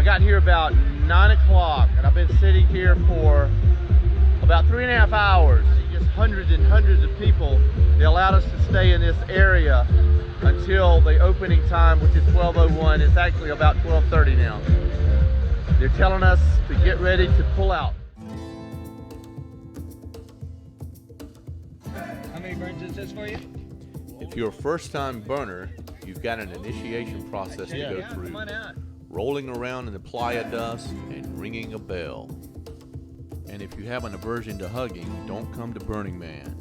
I got here about 9 o'clock and I've been sitting here for about 3.5 hours. Just hundreds and hundreds of people. They allowed us to stay in this area until the opening time, which is 12:01. It's actually about 12:30 now. They're telling us to get ready to pull out. How many burns is this for you? If you're a first-time burner, you've got an initiation process to go through. Come on out. Rolling around in the playa dust and ringing a bell. And if you have an aversion to hugging, don't come to Burning Man.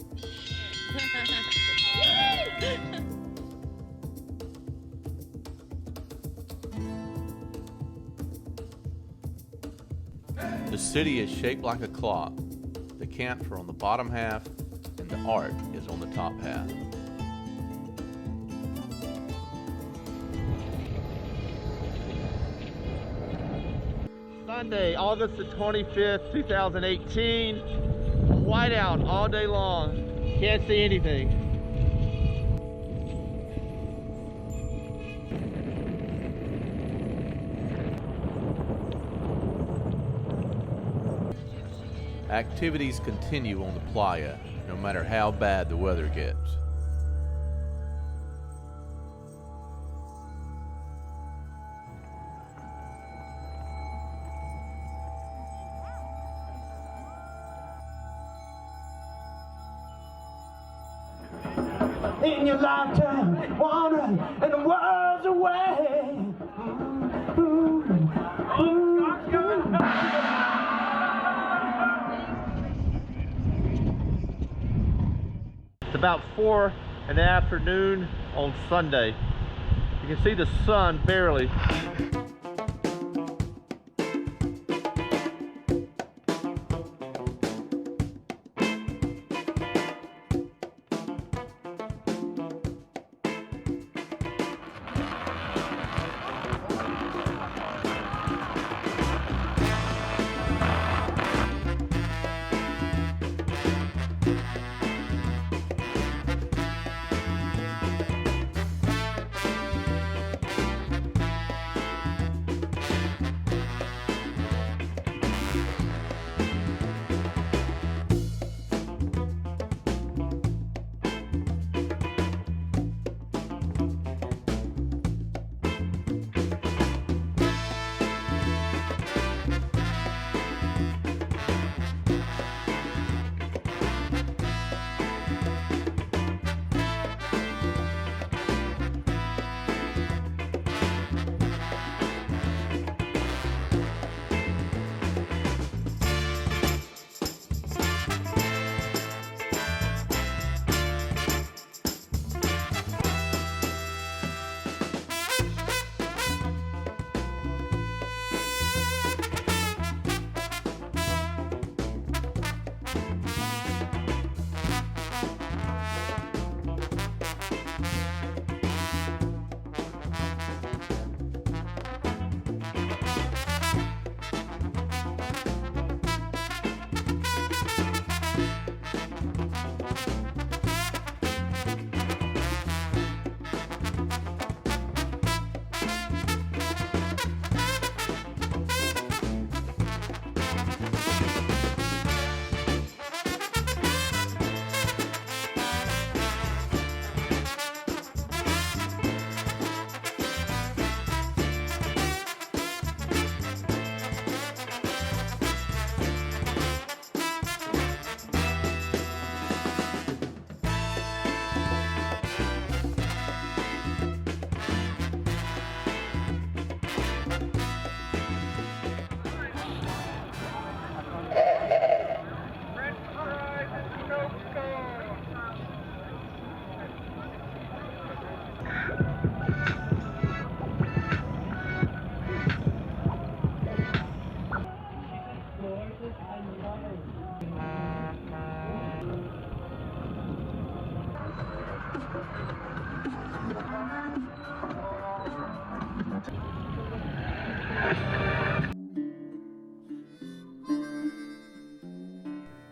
The city is shaped like a clock. The camps are on the bottom half and the art is on the top half. Sunday, August the 25th, 2018. Whiteout all day long. Can't see anything. Activities continue on the playa, no matter how bad the weather gets. In your lifetime, wandering and the world's away. It's about 4 in the afternoon on Sunday. You can see the sun barely.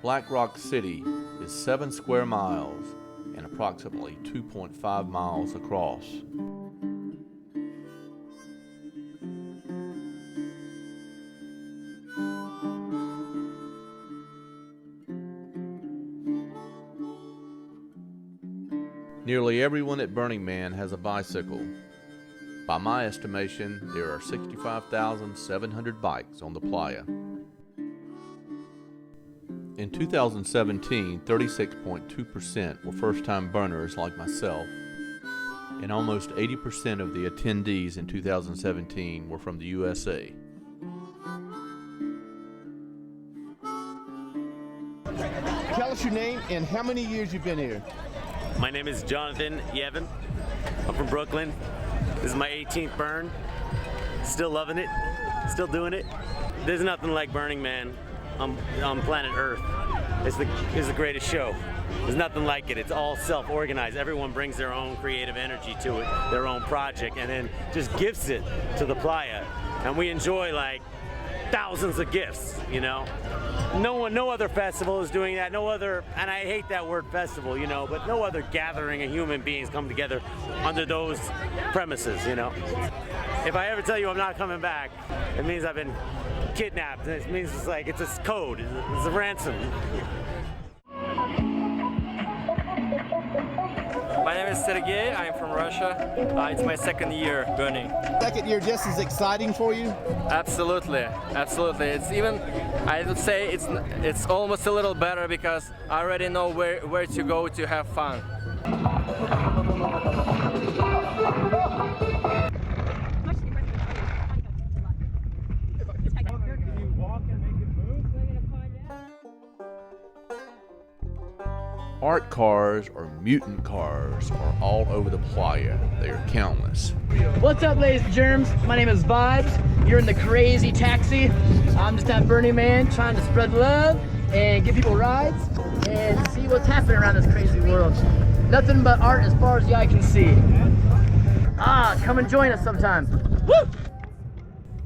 Black Rock City is 7 square miles and approximately 2.5 miles across. Nearly everyone at Burning Man has a bicycle. By my estimation, there are 65,700 bikes on the playa. In 2017, 36.2% were first-time burners like myself, and almost 80% of the attendees in 2017 were from the USA. Tell us your name and how many years you've been here. My name is Jonathan Yevon. I'm from Brooklyn. This is my 18th burn. Still loving it. Still doing it. There's nothing like Burning Man on planet Earth. It's the greatest show. There's nothing like it. It's all self-organized. Everyone brings their own creative energy to it, their own project, and then just gifts it to the playa. And we enjoy like thousands of gifts, you know? No other festival is doing that. No other, and I hate that word festival, you know, but no other gathering of human beings come together under those premises, you know? If I ever tell you I'm not coming back, it means I've been kidnapped. It means it's like, it's a code, it's a ransom. My name is Sergey, I'm from Russia. It's my second year burning. Second year just as exciting for you? Absolutely, absolutely. It's even, I would say it's almost a little better because I already know where to go to have fun. Art cars or mutant cars are all over the playa. They are countless. What's up, ladies and germs? My name is Vibes. You're in the crazy taxi. I'm just at Burning Man trying to spread love and give people rides and see what's happening around this crazy world. Nothing but art as far as the eye can see. Come and join us sometime. Woo!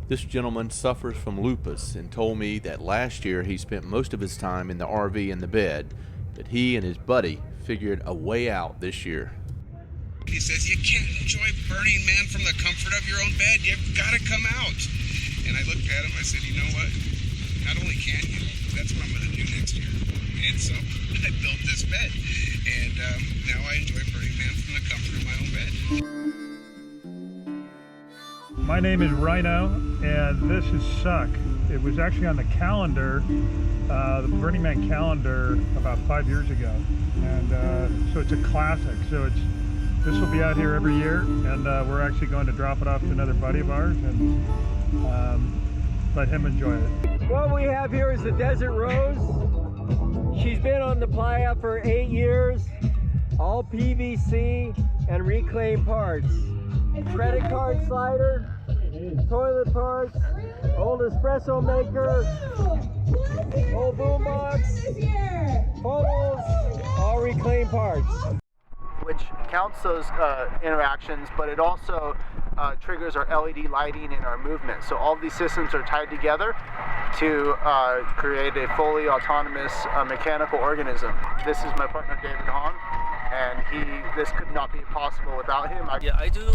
This gentleman suffers from lupus and told me that last year he spent most of his time in the RV in the bed, but he and his buddy figured a way out this year. He says, you can't enjoy Burning Man from the comfort of your own bed. You've got to come out. And I looked at him, I said, you know what? Not only can you, that's what I'm going to do next year. And so I built this bed. And now I enjoy Burning Man from the comfort of my own bed. My name is Rhino, and this is Suck. It was actually on the calendar, the Burning Man calendar, about 5 years ago. And so it's a classic. So this will be out here every year, and we're actually going to drop it off to another buddy of ours and let him enjoy it. What we have here is the Desert Rose. She's been on the playa for 8 years, all PVC and reclaimed parts. Credit card slider, toilet parts, old espresso maker, old boombox, photos, all reclaimed parts. Which counts those interactions, but it also triggers our LED lighting and our movement. So all these systems are tied together to create a fully autonomous mechanical organism. This is my partner David Hahn, and this could not be possible without him. Yeah, I do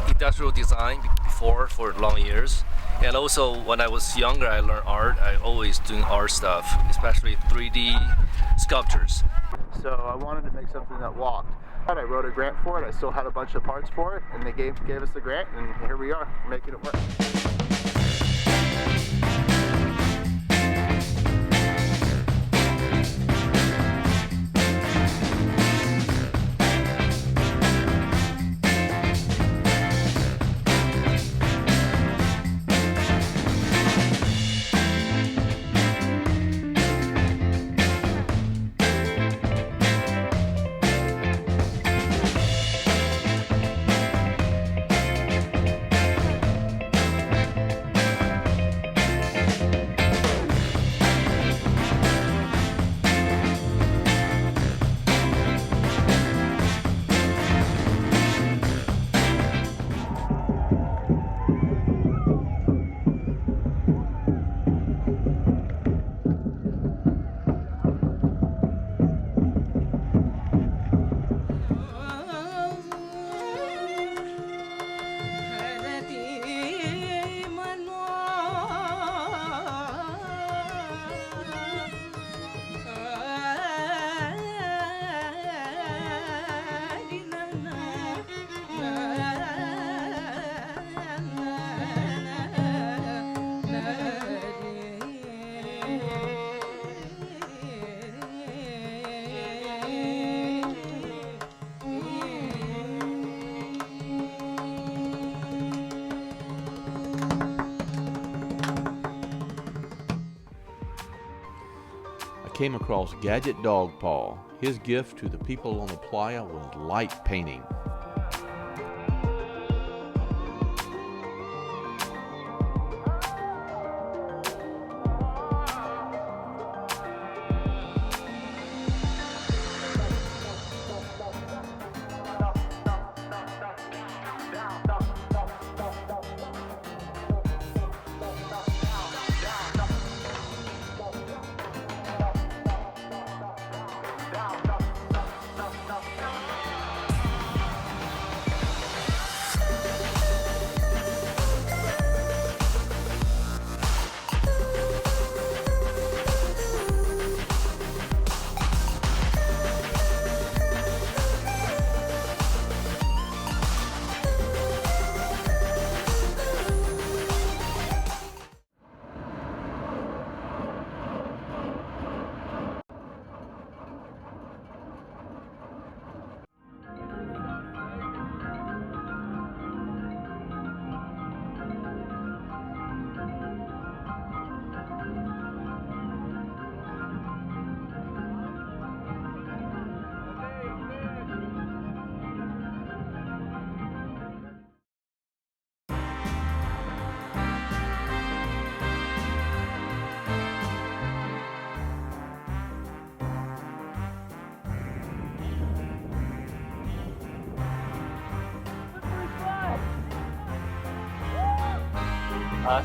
industrial design before for long years, and also when I was younger I learned art. I always doing art stuff, especially 3D sculptures. So I wanted to make something that walked. I wrote a grant for it. I still had a bunch of parts for it, and they gave us the grant, and here we are making it work. came across Gadget Dog Paw. His gift to the people on the playa was light painting.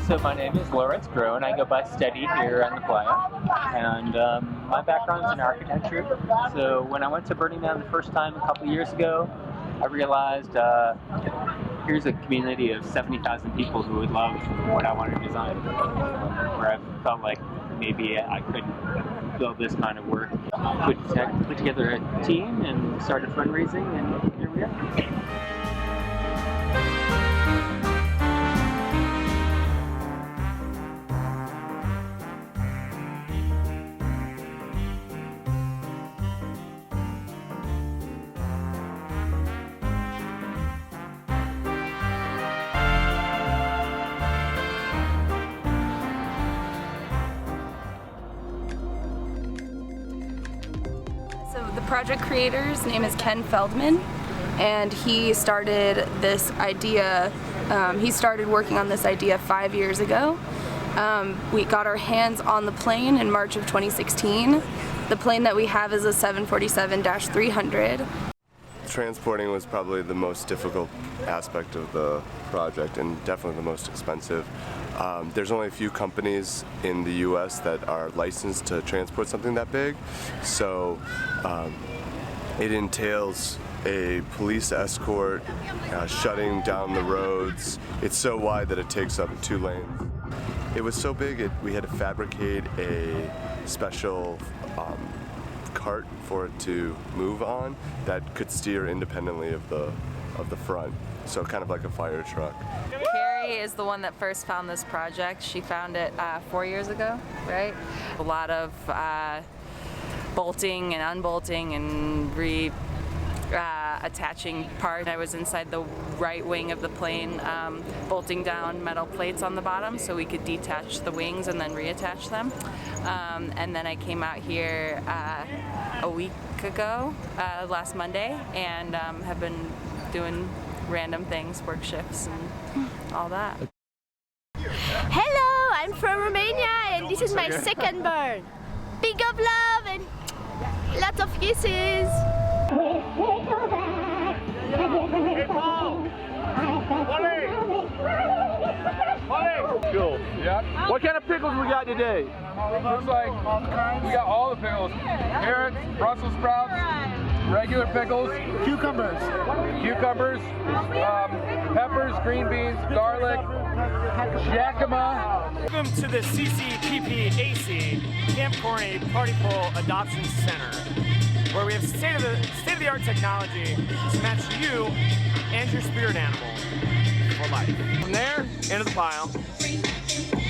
So my name is Lawrence Groen. I go by Steady here on the playa, and my background is in architecture. So when I went to Burning Man the first time a couple years ago, I realized here's a community of 70,000 people who would love what I want to design. Where I felt like maybe I could build this kind of work, put together a team and started fundraising, and here we are. The project creator's name is Ken Feldman, and he started this idea, he started working on this idea 5 years ago. We got our hands on the plane in March of 2016. The plane that we have is a 747-300. Transporting was probably the most difficult aspect of the project, and definitely the most expensive. There's only a few companies in the US that are licensed to transport something that big, so it entails a police escort, shutting down the roads. It's so wide that it takes up 2 lanes. It was so big we had to fabricate a special cart for it to move on that could steer independently of the front, so kind of like a fire truck. Carrie is the one that first found this project. She found it 4 years ago, right? A lot of bolting and unbolting and attaching parts. I was inside the right wing of the plane, bolting down metal plates on the bottom so we could detach the wings and then reattach them. And then I came out here a week ago, last Monday, and have been doing random things, work shifts and all that. Hello, I'm from Romania, and this is my second burn. Big up love and lots of kisses. Cool. Yep. What kind of pickles we got today? Looks like we got all the pickles. Carrots, Brussels sprouts, regular pickles, cucumbers, peppers, green beans, garlic, jacama. Welcome to the CCPPAC Camp Corny Party Pole Adoption Center, where we have state-of-the-art technology to match you and your spirit animal for life. From there, into the pile,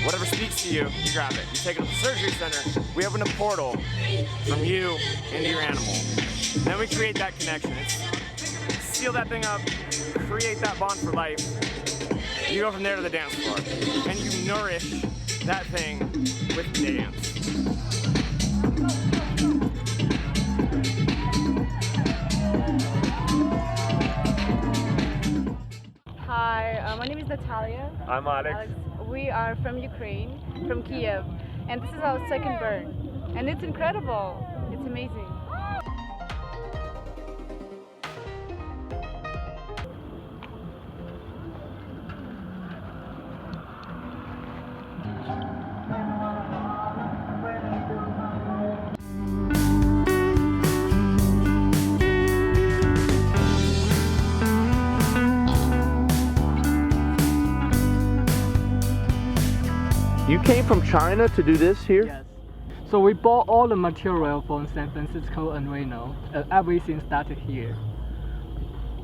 whatever speaks to you, you grab it. You take it to the surgery center, we open a portal from you into your animal. Then we create that connection. Seal that thing up, create that bond for life. You go from there to the dance floor, and you nourish that thing with dance. Natalia. I'm Alex. We are from Ukraine, from Kiev, and this is our second burn. And it's incredible. It's amazing. You came from China to do this here? Yes. So we bought all the material from San Francisco and Reno. Everything started here.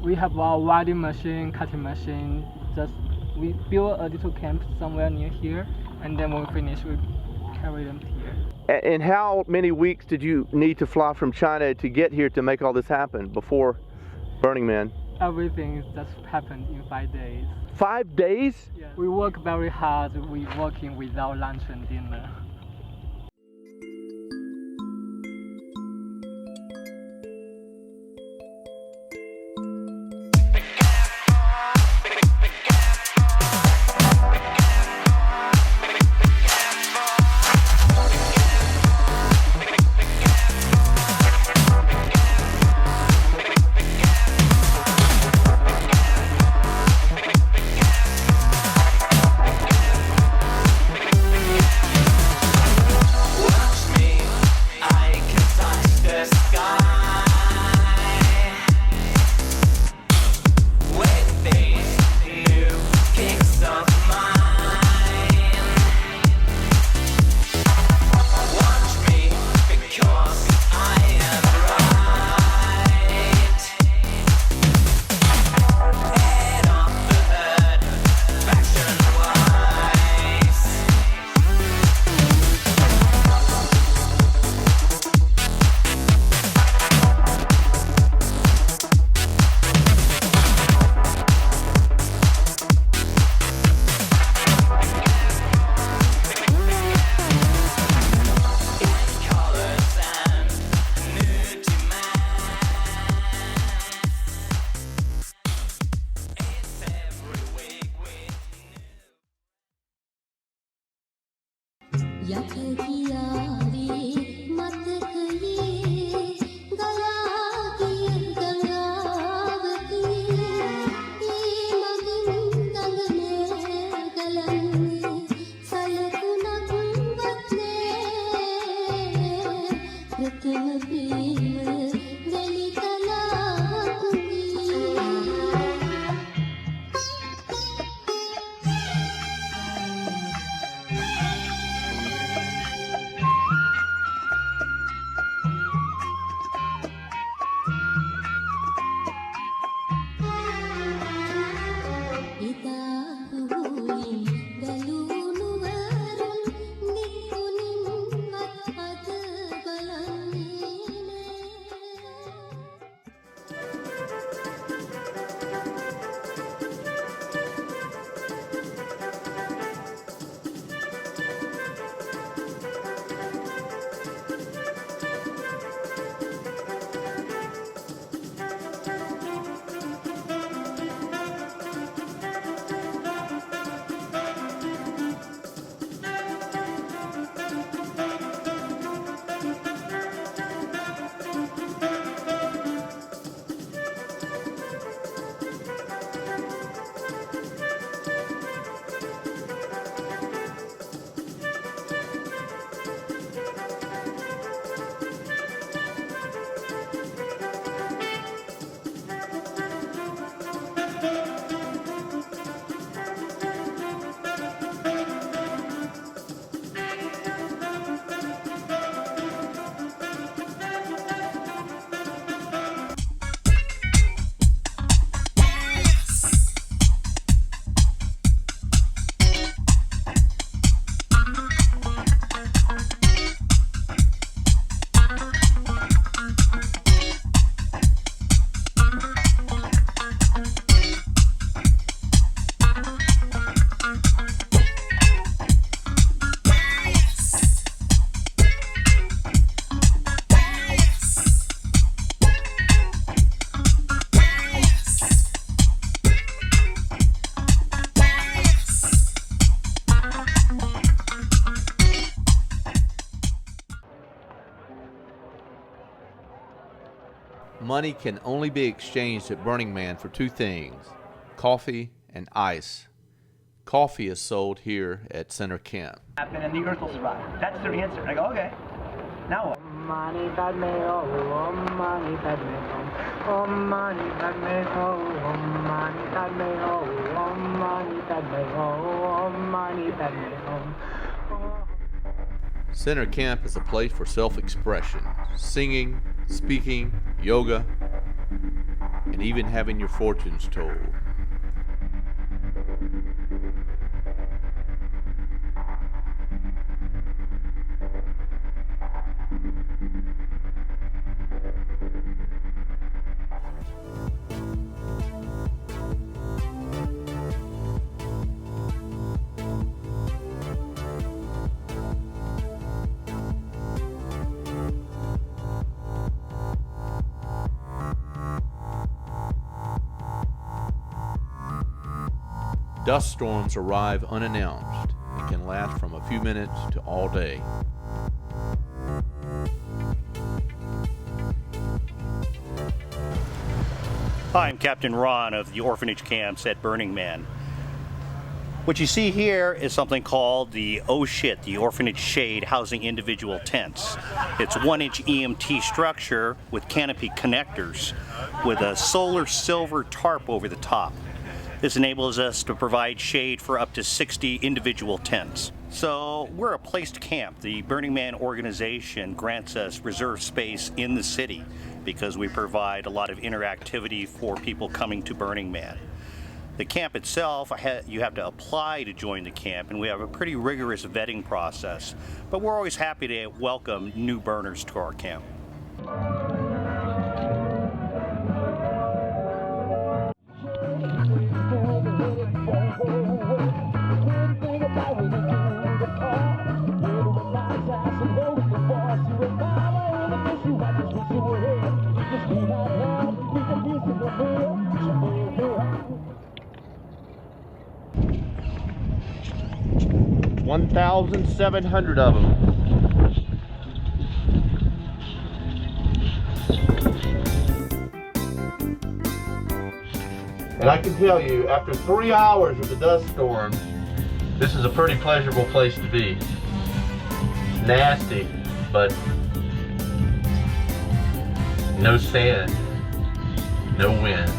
We have our welding machine, cutting machine. We build a little camp somewhere near here, and then when we finish, we carry them here. And how many weeks did you need to fly from China to get here to make all this happen before Burning Man? Everything just happened in 5 days. 5 days? Yeah. We work very hard. We working without lunch and dinner. Money can only be exchanged at Burning Man for two things, coffee and ice. Coffee is sold here at Center Camp. And the earth will survive. That's their answer. I go, okay, now what? Money that may oh, money that may oh, money that may oh, money that may oh, money that may oh, money that may oh. Center Camp is a place for self-expression, singing, speaking, yoga, and even having your fortunes told. Dust storms arrive unannounced and can last from a few minutes to all day. Hi, I'm Captain Ron of the orphanage camps at Burning Man. What you see here is something called the Oh Shit, the Orphanage Shade Housing Individual Tents. It's 1-inch EMT structure with canopy connectors with a solar silver tarp over the top. This enables us to provide shade for up to 60 individual tents. So we're a placed camp. The Burning Man organization grants us reserved space in the city because we provide a lot of interactivity for people coming to Burning Man. The camp itself, you have to apply to join the camp, and we have a pretty rigorous vetting process. But we're always happy to welcome new burners to our camp. $1,700 of them. And I can tell you, after 3 hours of the dust storm, this is a pretty pleasurable place to be. Nasty, but no sand, no wind.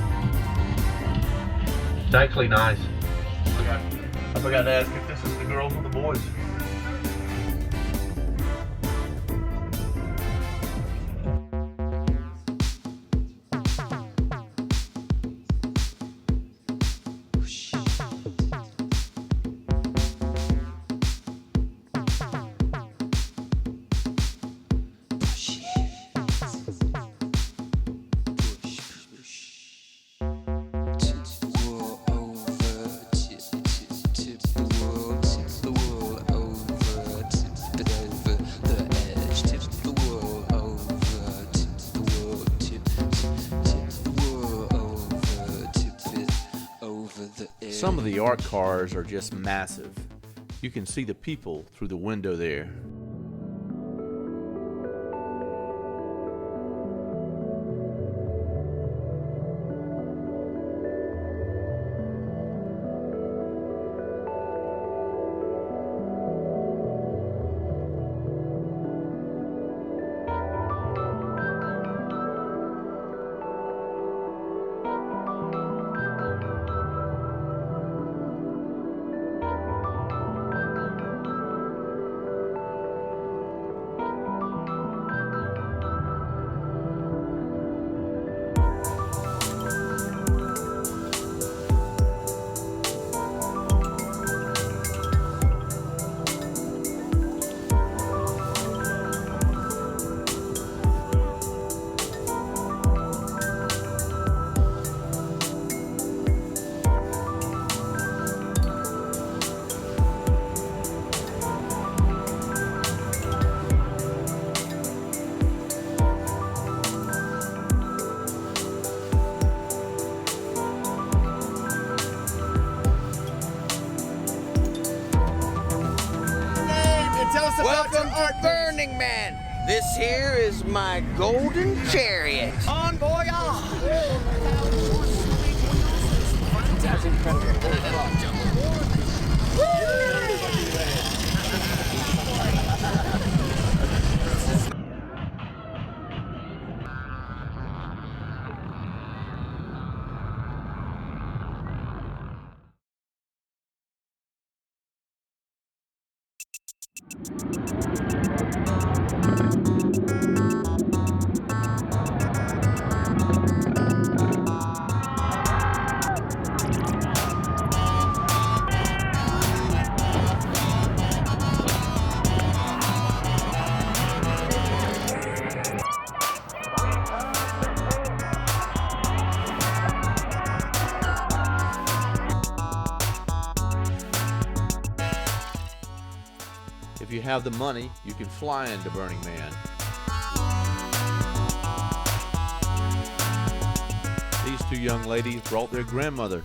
It's actually nice. I forgot to ask if this is the girls or the boys. Some of the art cars are just massive. You can see the people through the window there. Welcome to Burning Man. This here is my golden chariot. On voyage! That's incredible. If you have the money, you can fly into Burning Man. These two young ladies brought their grandmother.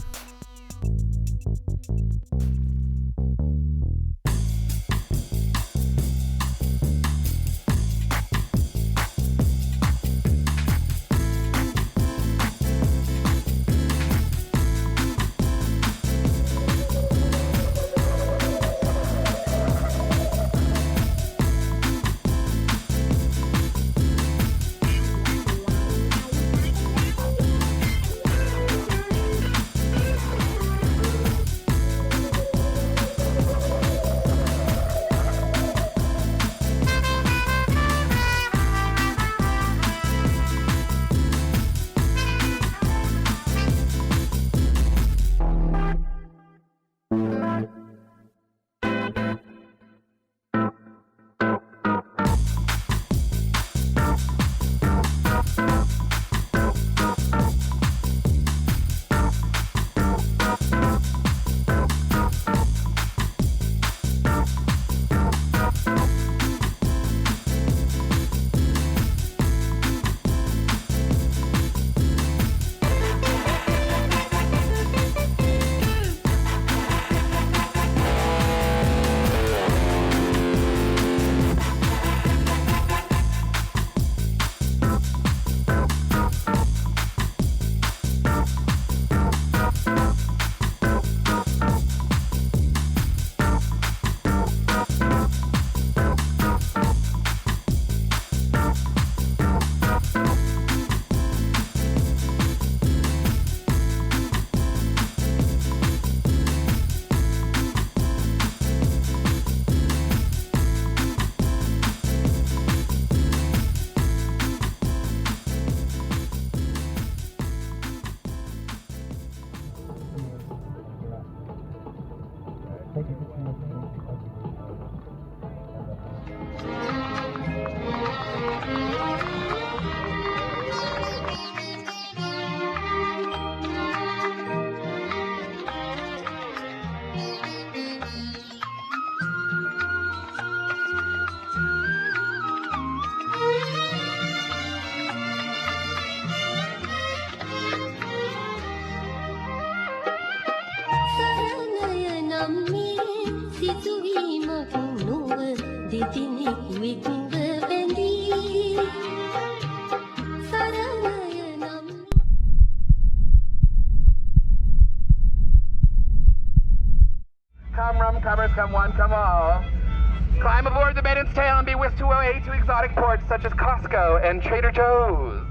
Come rum-comers, come one, come all. Climb aboard the Maiden's Tail and be whisked away to exotic ports such as Costco and Trader Joe's.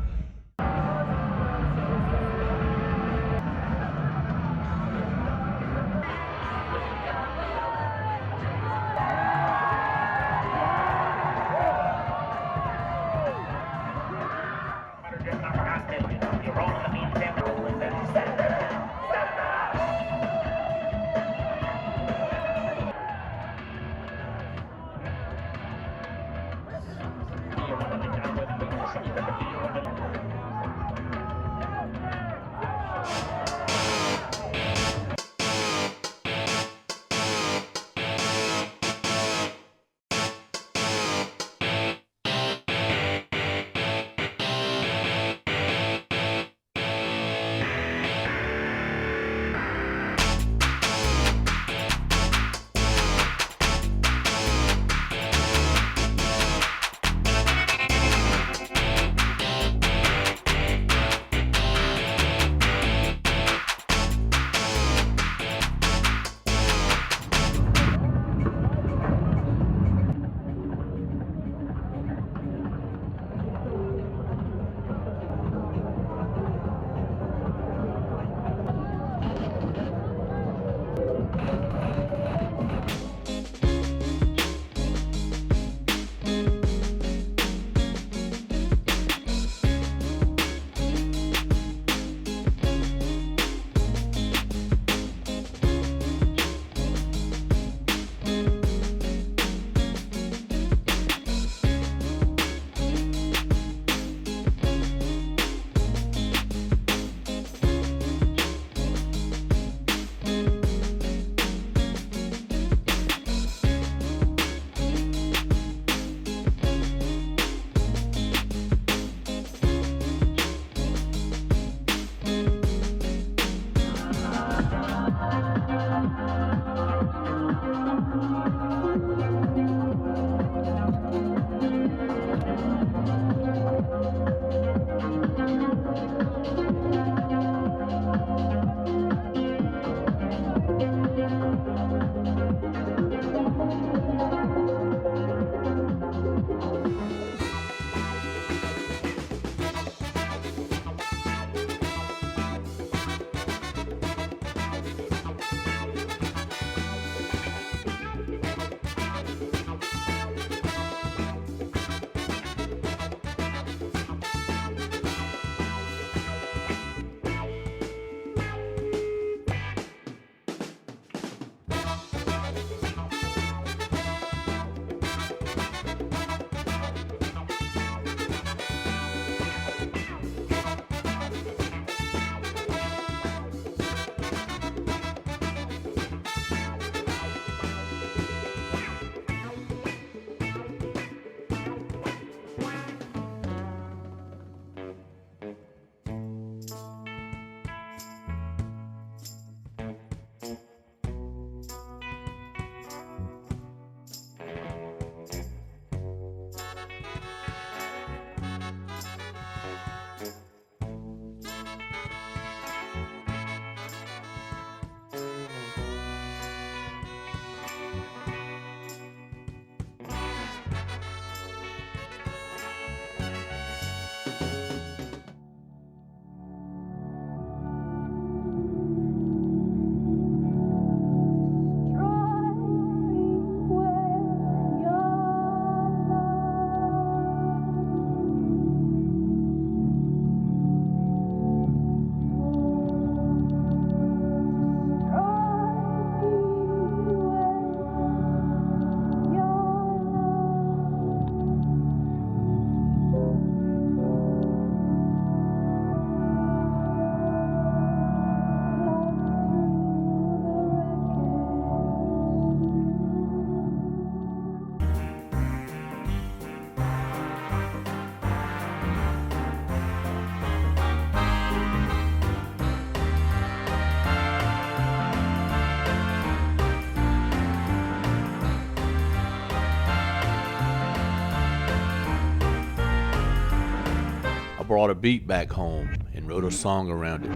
brought a beat back home and wrote a song around it.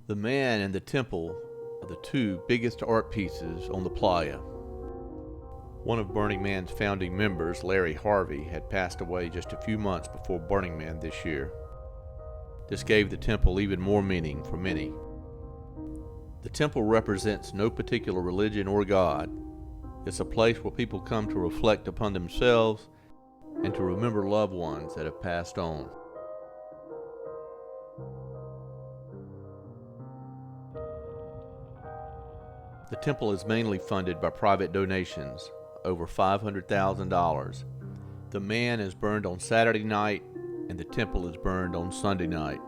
The Man and the Temple are the two biggest art pieces on the playa. One of Burning Man's founding members, Larry Harvey, had passed away just a few months before Burning Man this year. This gave the temple even more meaning for many. The temple represents no particular religion or God. It's a place where people come to reflect upon themselves and to remember loved ones that have passed on. The temple is mainly funded by private donations, over $500,000. The man is burned on Saturday night, and the temple is burned on Sunday night.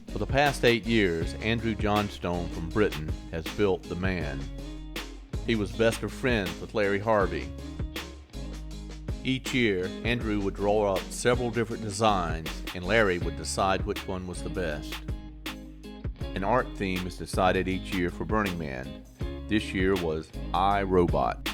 For the past 8 years, Andrew Johnstone from Britain has built the Man. He was best of friends with Larry Harvey. Each year, Andrew would draw up several different designs, and Larry would decide which one was the best. An art theme is decided each year for Burning Man. This year was I, Robot.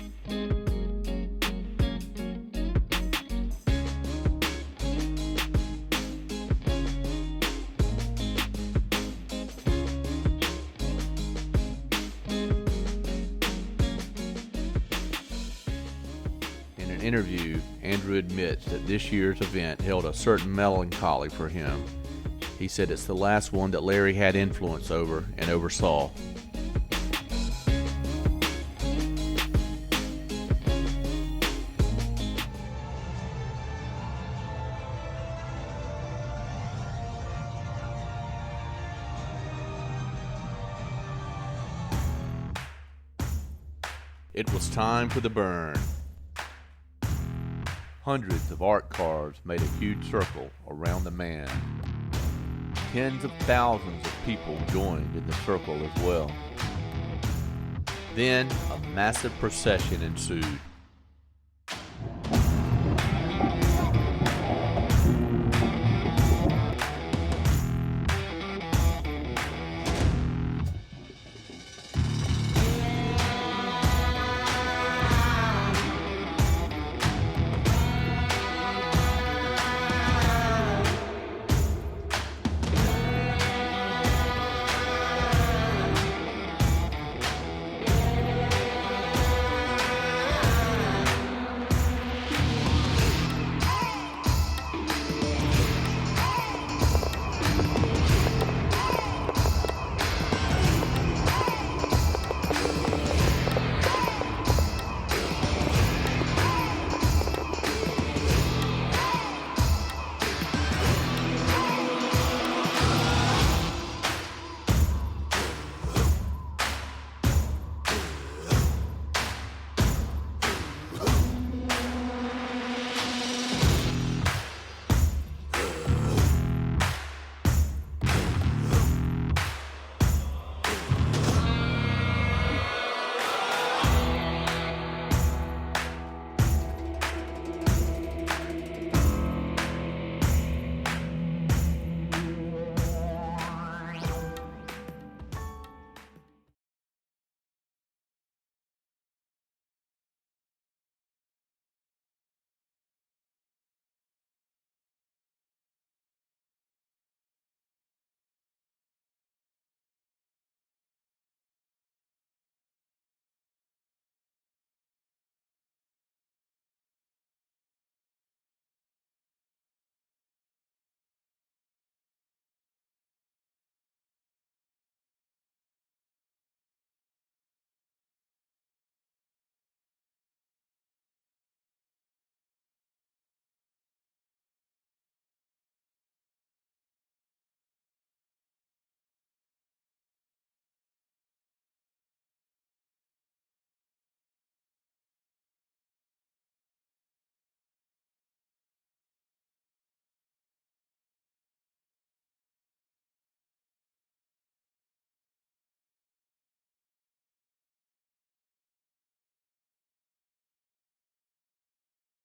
In an interview, Andrew admits that this year's event held a certain melancholy for him. He said it's the last one that Larry had influence over and oversaw. It was time for the burn. Hundreds of art cards made a huge circle around the Man. Tens of thousands of people joined in the circle as well. Then a massive procession ensued.